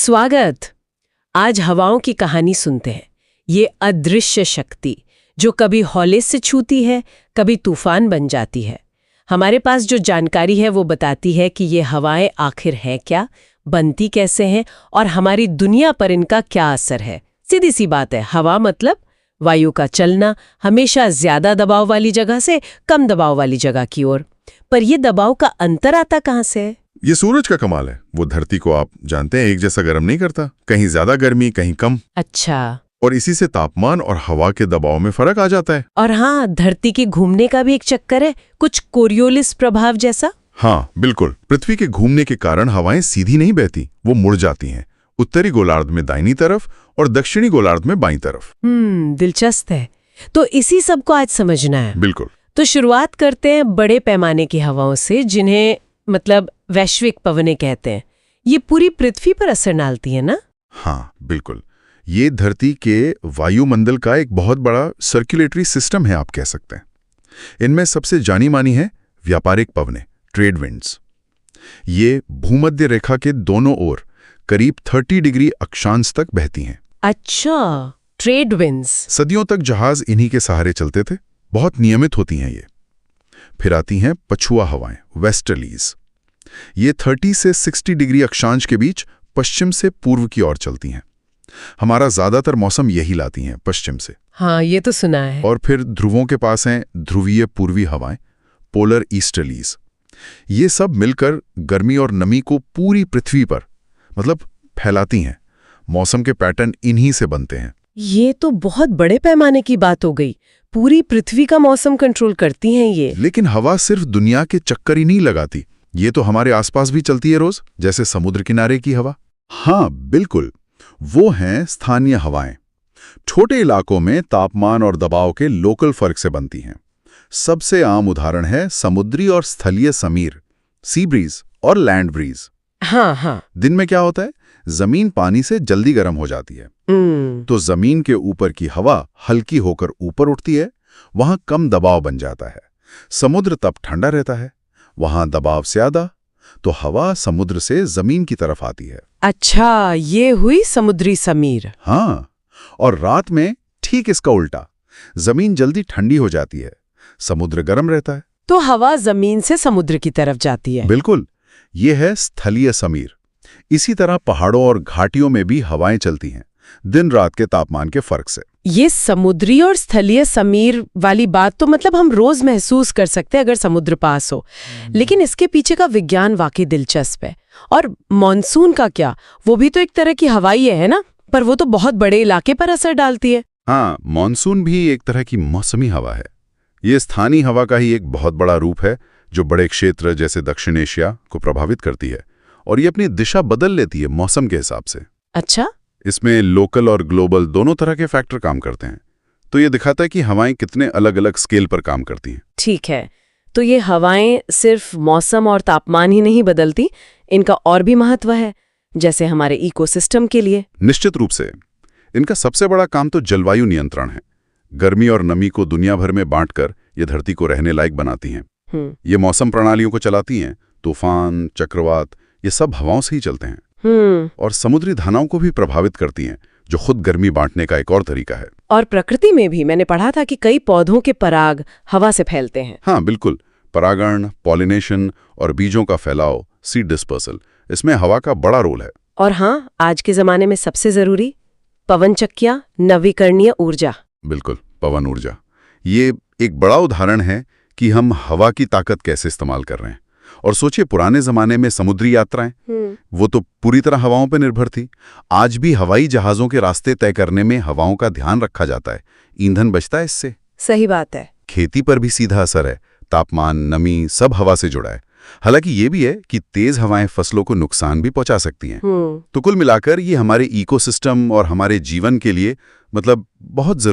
स्वागत। आज हवाओं की कहानी सुनते हैं। ये अदृश्य शक्ति जो कभी हौले से छूती है, कभी तूफान बन जाती है। हमारे पास जो जानकारी है वो बताती है कि ये हवाएं आखिर है क्या, बनती कैसे हैं और हमारी दुनिया पर इनका क्या असर है। सीधी सी बात है, हवा मतलब वायु का चलना, हमेशा ज्यादा दबाव वाली जगह से कम दबाव वाली जगह की ओर। पर ये दबाव का अंतर आता कहाँ से है? ये सूरज का कमाल है। वो धरती को आप जानते हैं एक जैसा गर्म नहीं करता, कहीं ज्यादा गर्मी कहीं कम। अच्छा। और इसी से तापमान और हवा के दबाव में फर्क आ जाता है। और हाँ, धरती के घूमने का भी एक चक्कर है, कुछ कोरियोलिस प्रभाव जैसा। हाँ बिल्कुल, पृथ्वी के घूमने के कारण हवाएं सीधी नहीं बहती, वो मुड़ जाती हैं। उत्तरी गोलार्ध में दाहिनी तरफ और दक्षिणी गोलार्ध में बाईं तरफ। दिलचस्प है। तो इसी सब को आज समझना है। बिल्कुल। तो शुरुआत करते हैं बड़े पैमाने की हवाओं से, जिन्हें मतलब वैश्विक पवनें कहते हैं। ये पूरी पृथ्वी पर असर डालती है ना? हाँ बिल्कुल, ये धरती के वायुमंडल का एक बहुत बड़ा सर्कुलेटरी सिस्टम है, आप कह सकते हैं। इनमें सबसे जानी मानी है व्यापारिक पवनें, ट्रेड विंड्स। ये भूमध्य रेखा के दोनों ओर करीब 30 डिग्री अक्षांश तक बहती हैं। अच्छा, ट्रेड विंड्स। सदियों तक जहाज इन्हीं के सहारे चलते थे, बहुत नियमित होती हैं ये। फिर आती हैं पछुआ हवाएं, वेस्टर्लीज। ये 30 से 60 डिग्री अक्षांश के बीच पश्चिम से पूर्व की ओर चलती हैं। हमारा ज्यादातर मौसम यही लाती हैं, पश्चिम से। हाँ, ये तो सुना है। और फिर ध्रुवों के पास हैं ध्रुवीय पूर्वी हवाएं, पोलर ईस्टर्लीज। ये सब मिलकर गर्मी और नमी को पूरी पृथ्वी पर मतलब फैलाती हैं। मौसम के पैटर्न इन्हीं से बनते हैं। ये तो बहुत बड़े पैमाने की बात हो गई। पूरी पृथ्वी का मौसम कंट्रोल करती हैं ये। लेकिन हवा सिर्फ दुनिया के चक्कर ही नहीं लगाती, ये तो हमारे आसपास भी चलती है रोज, जैसे समुद्र किनारे की हवा। हाँ बिल्कुल, वो हैं स्थानीय हवाएं। छोटे इलाकों में तापमान और दबाव के लोकल फर्क से बनती हैं। सबसे आम उदाहरण है समुद्री और स्थलीय समीर, सी ब्रीज और लैंड ब्रीज। हाँ। दिन में क्या होता है, जमीन पानी से जल्दी गर्म हो जाती है, तो जमीन के ऊपर की हवा हल्की होकर ऊपर उठती है, वहां कम दबाव बन जाता है। समुद्र तब ठंडा रहता है, वहां दबाव ज्यादा, तो हवा समुद्र से जमीन की तरफ आती है। अच्छा, ये हुई समुद्री समीर। हाँ, और रात में ठीक इसका उल्टा, जमीन जल्दी ठंडी हो जाती है, समुद्र गर्म रहता है, तो हवा जमीन से समुद्र की तरफ जाती है। बिल्कुल, ये है स्थलीय समीर। इसी तरह पहाड़ों और घाटियों में भी हवाएं चलती हैं, दिन रात के तापमान के फर्क से। ये समुद्री और स्थलीय समीर वाली बात तो मतलब हम रोज महसूस कर सकते हैं अगर समुद्र पास हो। लेकिन इसके पीछे का विज्ञान वाकई दिलचस्प है। और मॉनसून का क्या, वो भी तो एक तरह की हवाई है ना, पर वो तो बहुत बड़े इलाके पर असर डालती है। हाँ, मॉनसून भी एक तरह की मौसमी हवा है। ये स्थानीय हवा का ही एक बहुत बड़ा रूप है जो बड़े क्षेत्र जैसे दक्षिण एशिया को प्रभावित करती है, और ये अपनी दिशा बदल लेती है मौसम के हिसाब से। अच्छा। इसमें लोकल और ग्लोबल दोनों तरह के फैक्टर काम करते हैं, तो ये दिखाता है कि हवाएं कितने अलग अलग स्केल पर काम करती हैं। ठीक है, तो ये हवाएं सिर्फ मौसम और तापमान ही नहीं बदलती, इनका और भी महत्व है, जैसे हमारे इकोसिस्टम के लिए। निश्चित रूप से इनका सबसे बड़ा काम तो जलवायु नियंत्रण है। गर्मी और नमी को दुनिया भर में बांटकर ये धरती को रहने लायक बनाती हैं। ये मौसम प्रणालियों को चलाती हैं। तूफान, चक्रवात, ये सब हवाओं से ही चलते हैं। और समुद्री धाराओं को भी प्रभावित करती हैं, जो खुद गर्मी बांटने का एक और तरीका है। और प्रकृति में भी मैंने पढ़ा था कि कई पौधों के पराग हवा से फैलते हैं। हाँ बिल्कुल, परागण, पॉलिनेशन और बीजों का फैलाव, सीड डिस्पर्सल, इसमें हवा का बड़ा रोल है। और हाँ, आज के जमाने में सबसे जरूरी पवन चक्कियां, नवीकरणीय ऊर्जा। बिल्कुल, पवन ऊर्जा। ये एक बड़ा उदाहरण है कि हम हवा की ताकत कैसे इस्तेमाल कर रहे हैं। और सोचिए, पुराने जमाने में समुद्री यात्राएं, वो तो पूरी तरह हवाओं पर निर्भर थी। आज भी हवाई जहाजों के रास्ते तय करने में हवाओं का ध्यान रखा जाता है, ईंधन बचता है इससे। सही बात है। खेती पर भी सीधा असर है, तापमान, नमी सब हवा से जुड़ा है। हालांकि ये भी है कि तेज हवाएं फसलों को नुकसान भी पहुंचा सकती हैं। तो कुल मिलाकर ये हमारे इकोसिस्टम और हमारे जीवन के लिए मतलब बहुत जरूरी